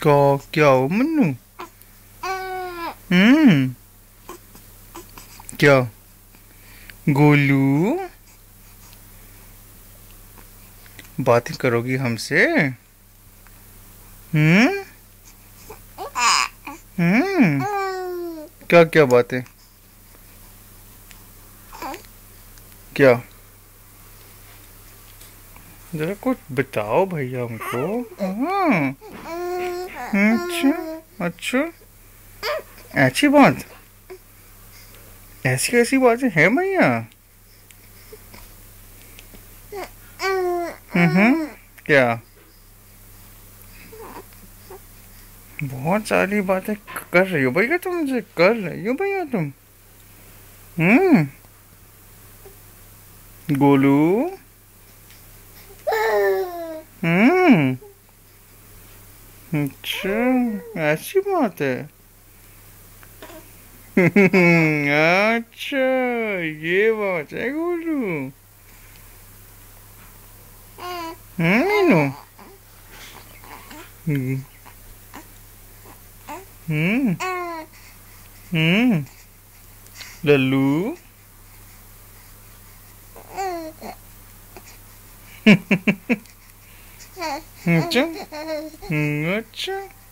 क्या क्या हो मन्नू? हम्म। क्या? गोलू, बातें करोगी हमसे? हम्म। हम्म। क्या क्या बातें? क्या? जरा कुछ बताओ भैया हमको। हाँ। अच्छा अच्छा। ऐसी बात? ऐसी कैसी बातें हैं भैया? क्या? बहुत सारी बातें कर रही हो भैया, तुम मुझे कर रही हो भैया तुम। हम्म। गोलू। हम्म। अच्छा, ऐसी बात है। अच्छा, ये बात है गोलू। मीनू। हम्म। हम्म। हम्म। लल्लू। अच्छा। अच्छा।